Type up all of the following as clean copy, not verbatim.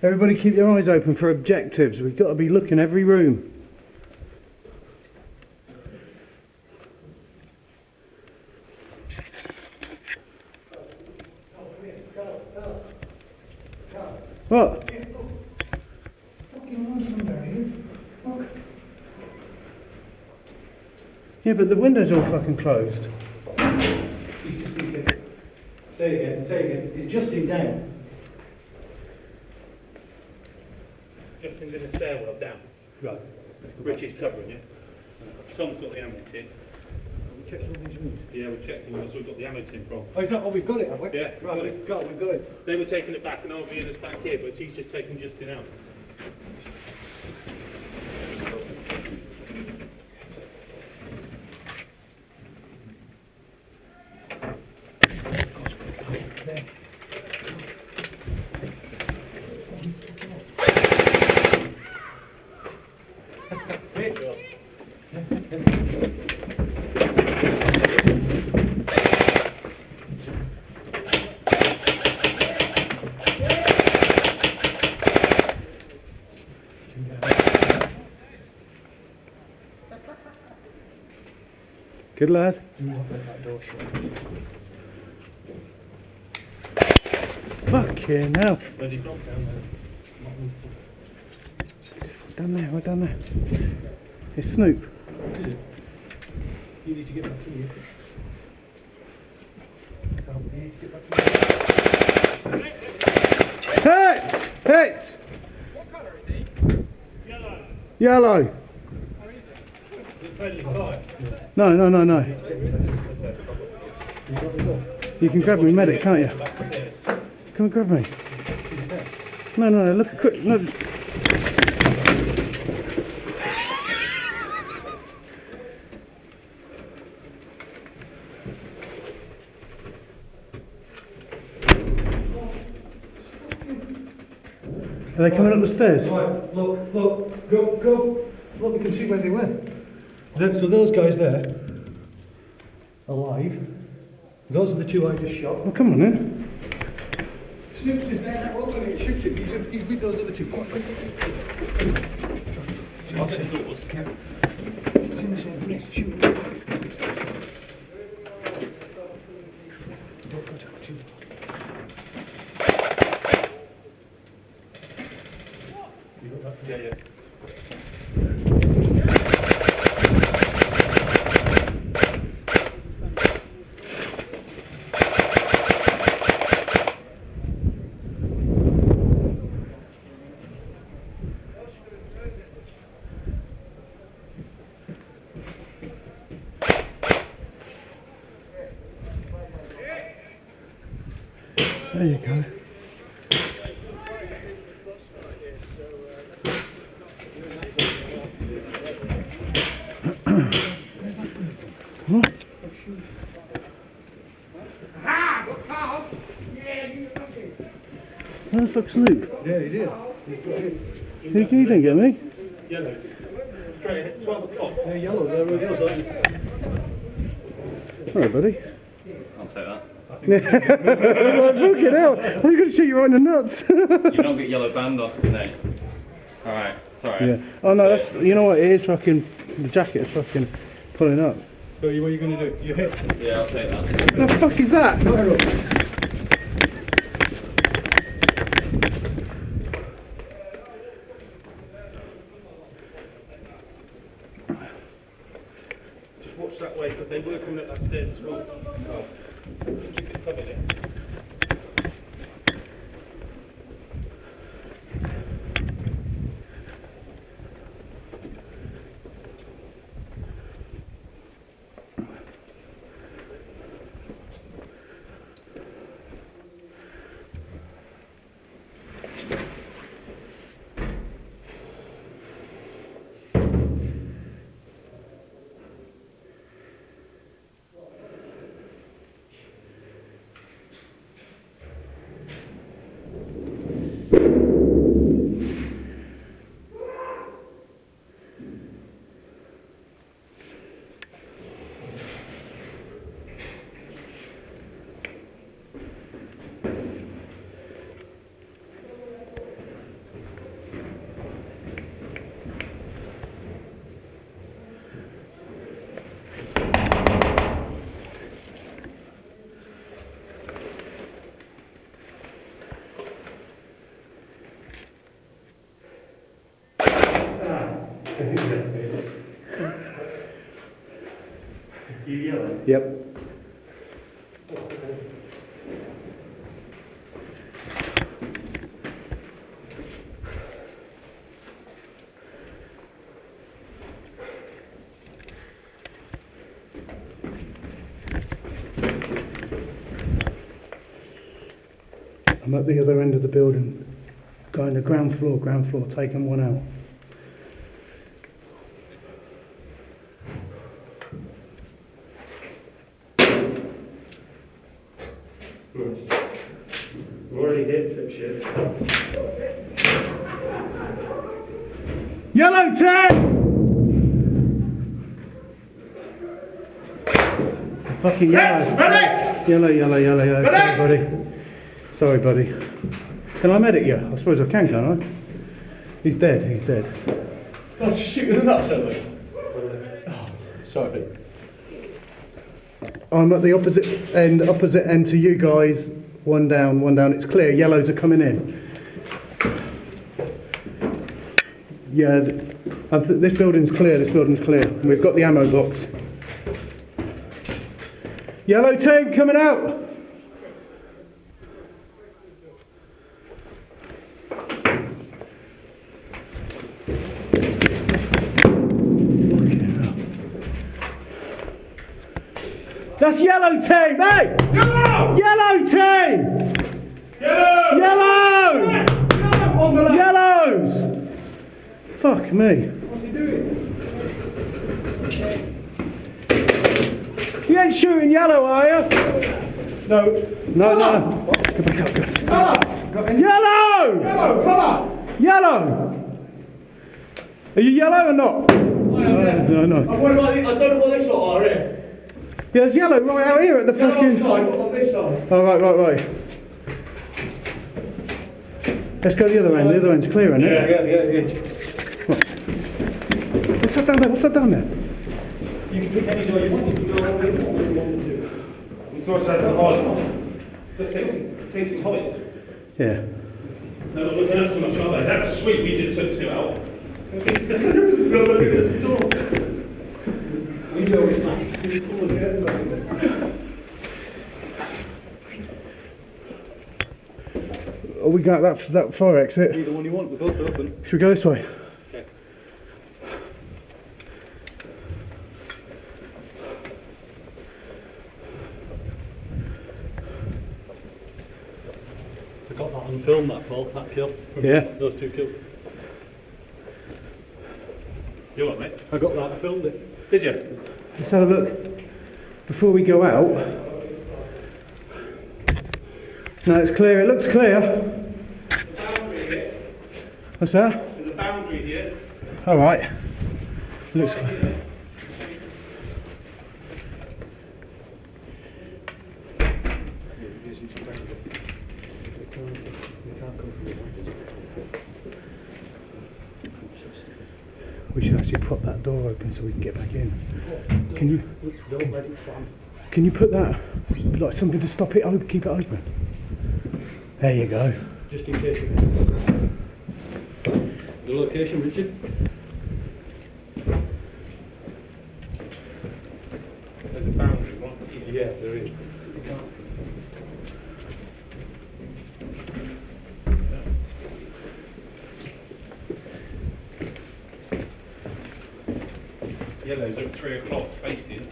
Everybody keep your eyes open for objectives. We've got to be looking every room. What? Yeah, but the window's all fucking closed. Say it again. It's Justin down. Justin's in the stairwell down. Right. Rich is covering it. Tom's got the ammo tin. We checked all these rooms. Yeah, we checked him, that's where we got the ammo tin from. Oh, is that what we've got it, have we? Yeah, Right, we've got it. They were taking it back and I'll be in us back here, but he's just taking Justin out. Good lad. Fucking hell. Where's he from? Down there. Down there, we're down there. It's Snoop. You need to get back here. Hit! Hit! What colour is he? Yellow. Yellow. How is it? Is it friendly fire? No. You can grab me, medic, can't you? Come and grab me. No, look quick. No. Are they coming up the stairs? Right, look, go. Look, you can see where they went. So those guys there, alive. Those are the two I just shot. Well, come on then. Snoop's is there, open it, shoot him. He's with those other two. What's it? He's in the same place, shoot him. Yeah. There you go. Where the fuck's Luke? Yeah, he's here. You didn't get me? Yellow. Straight ahead, 12 o'clock. They're yellow, they're really yellow. Alright, buddy. I'll take that. Fucking hell! I'm going to shoot you right in the nuts. You don't get yellow band off today. Alright, sorry. Yeah. Oh no, that's, you know what it is, fucking, the jacket is fucking pulling up. So what are you going to do? You hit? Yeah, I'll take that. What the fuck is that? Fire up. Just watch that way because they were coming up that stairs as well. Covered it. You yellow? Yep. I'm at the other end of the building, going to ground floor, taking one out. We're already hit that shit. Yellow tag! Fucking yellow. Yellow. Sorry, buddy. Sorry, buddy. Can I medic you? I suppose I can, can't I? He's dead. Oh, shoot the nuts at me. Oh, sorry. I'm at the opposite end to you guys. One down. It's clear. Yellows are coming in. Yeah, this building's clear. We've got the ammo box. Yellow team coming out. That's yellow team, hey! Yellow team! Yellows! Fuck me. What's he doing? You ain't shooting yellow, are you? No. No. Go back up. Colour! Yellow! Colour! Yellow! Are you yellow or not? No. What about I don't know what this lot are here. Yeah, there's yellow right out here at the fucking... What's on this side? Oh, right. Let's go the other end. The other end's clear, isn't it? Yeah. What's that down there? You can pick any door you want. You can go all the way where you want to. We thought that's a hard one. That takes its height. Yeah. No, look at so much on that. That was sweet. We just took two out. Look at this door. Window is smashed. Oh, we got that fire exit. Either one you want, we're both open. Should we go this way? Okay. I got that on film, that kill. Yeah. Those two kills. You what, mate? I got that, I filmed it. Did you? Let's have a look. Before we go out. No, it's clear. It looks clear. There's a boundary here. What's that? There's a boundary here. All right. Looks clear. We should actually pop that door open so we can get back in. Can you? Don't let it slam. Can you put that like something to stop it open? Keep it open. There you go. Just in case. The location, Richard? There's a boundary one. Yeah, there is. Yellow's at 3 o'clock, facing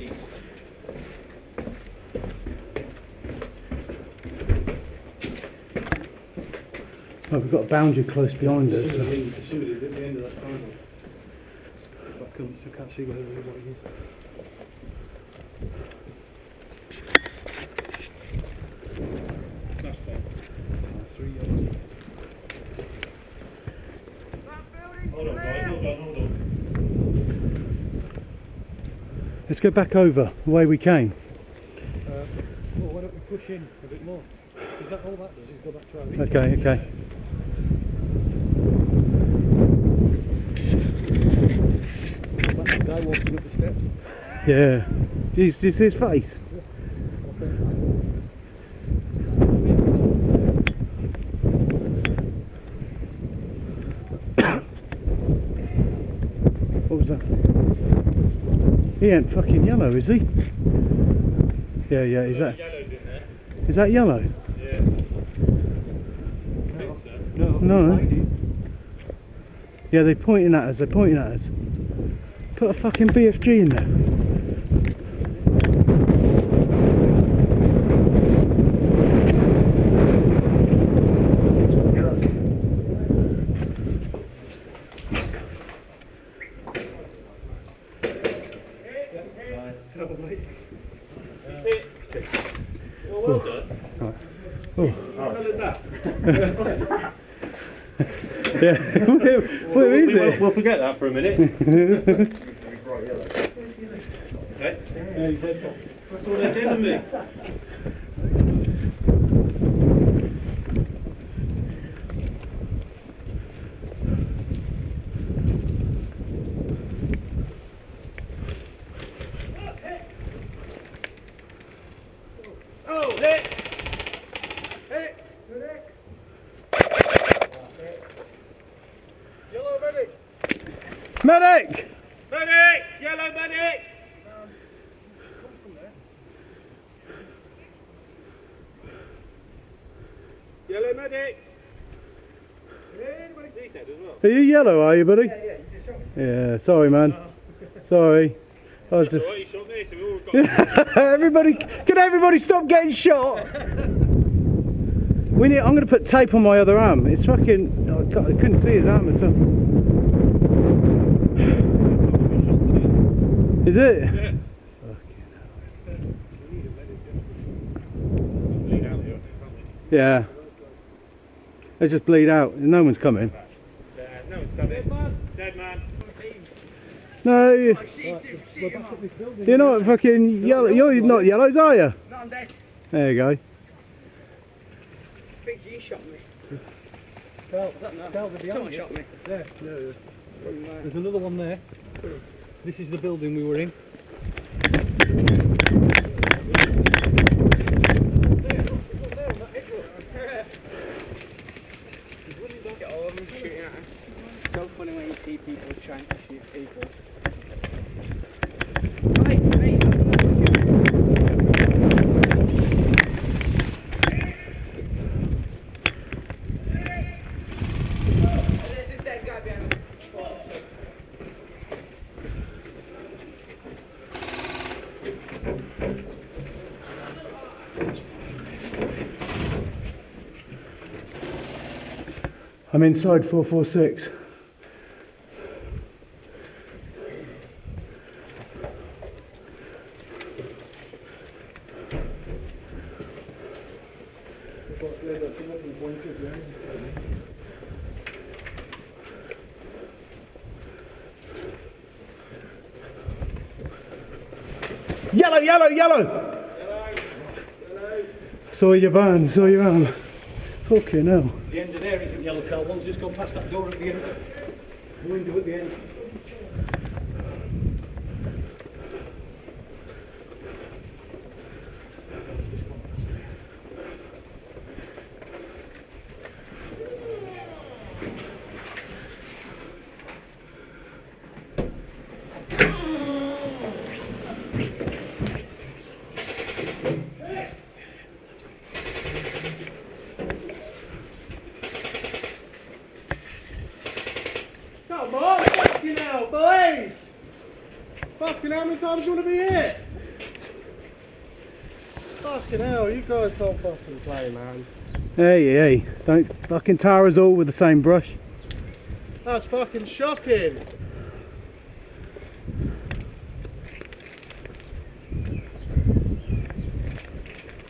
east. Oh, we've got a boundary close behind us. So. Somebody at the end of that boundary. Back up, so I can't see what it is. That's fine. 3 yards. Hold on, guys, hold on. Let's go back over the way we came. Well, why don't we push in a bit more? Is that all that does? Is go back to our Okay. That guy walking up the steps. Yeah. Is his face? He ain't fucking yellow, is he? Yeah, yeah, Yellow's in there. is that yellow? Yeah. I think so. No. Yeah, they're pointing at us, Put a fucking BFG in there. Well done. Oh. What the hell is that? Yeah. Where is it? We'll forget that for a minute. Okay. That's all they're telling me. Oh, hit! Yellow medic! Medic! Medic! Yellow medic! Yellow medic! He's dead as well. Are you yellow, are you, buddy? Yeah, sorry, man. Sorry. I was That's just... alright, you shot me, so we all got everybody, can everybody stop getting shot? We need, I'm going to put tape on my other arm. It's fucking... I couldn't see his arm at all. Is it? Yeah. Yeah. They just bleed out. No one's coming. No one's coming. Dead man. No, you're not fucking yellow. You're not yellows, are you? No, I'm dead. There you go. Big G shot me. Someone shot me. There, there's another one there. This is the building we were in. Get all of them shooting at us. So funny when you see people trying to shoot people. Hey, there's a dead guy behind us. I'm inside 446. Yellow, yellow, yellow! Saw your van, saw your van. Fucking hell. The end of there isn't yellow car. One's just gone past that door at the end. The window at the end. Come on, fucking hell, boys! Fucking how many times do you want to be here? Fucking hell, you guys don't fucking play, man. Hey, don't fucking tar us all with the same brush. That's fucking shocking.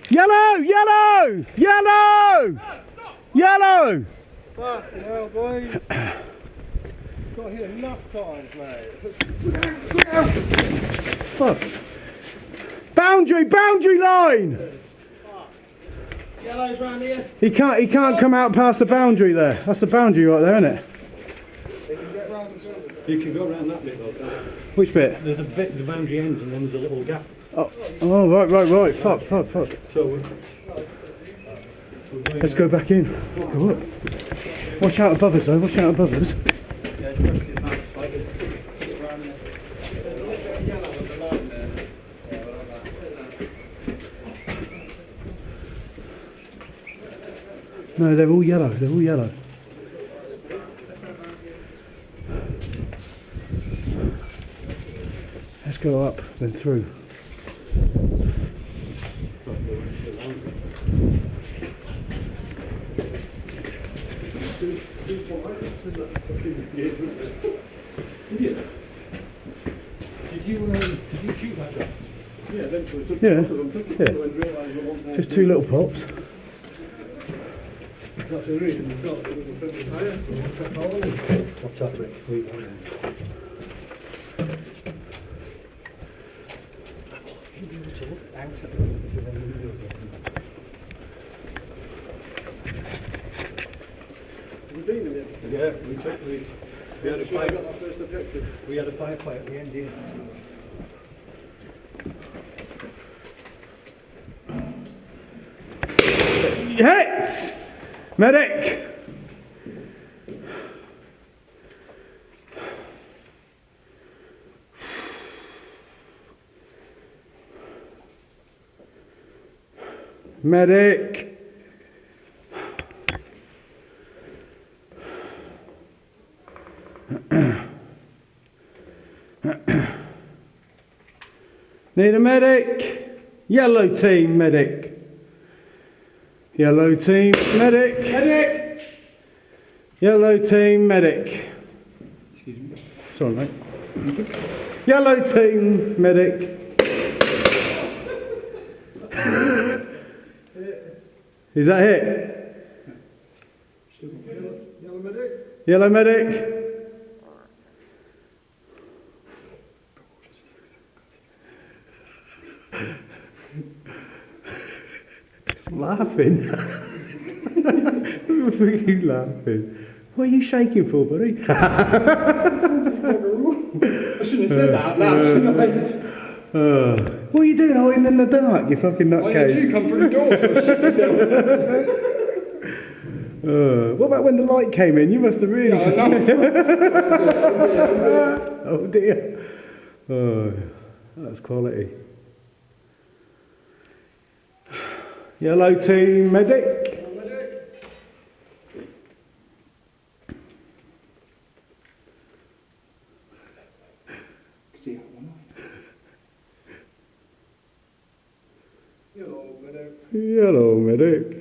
Yellow, yellow, yellow, yellow! Fucking hell, boys. Got here enough times, mate. Fuck. Boundary line! Yellow's round here. He can't come out past the boundary there. That's the boundary right there, isn't it? You can go around that bit though. Which bit? There's a bit, the boundary ends and then there's a little gap. Oh, right. Fuck. So Let's go back in. Oh, look. Watch out above us though, watch out above us. yeah, it's No, they're all yellow. They're all yellow. Let's go up, then through. Did you shoot that guy? Yeah, eventually. Yeah, yeah. Just two little pops. That's the reason we got it. It was a bit higher. What's that, Rick? Leave that in. Yeah, we had a fire. Got that first objective. We had a firefight at the end, yeah. Hit! Medic! Medic! Need a medic? Yellow team medic. Yellow team medic. Medic! Yellow team medic. Excuse me. Sorry, mate. Yellow team medic. Is that it? Yellow medic. Yellow medic. Laughing. What are you laughing? What are you shaking for, buddy? I shouldn't have said that out loud, shouldn't I? What are you doing hiding in the dark, you fucking Why did you nutcase? come through the door for a shit yourself? What about when the light came in? You must have really... Yeah, I know. Oh dear. Oh, that's quality. Yellow team medic. Yellow medic. Yellow medic.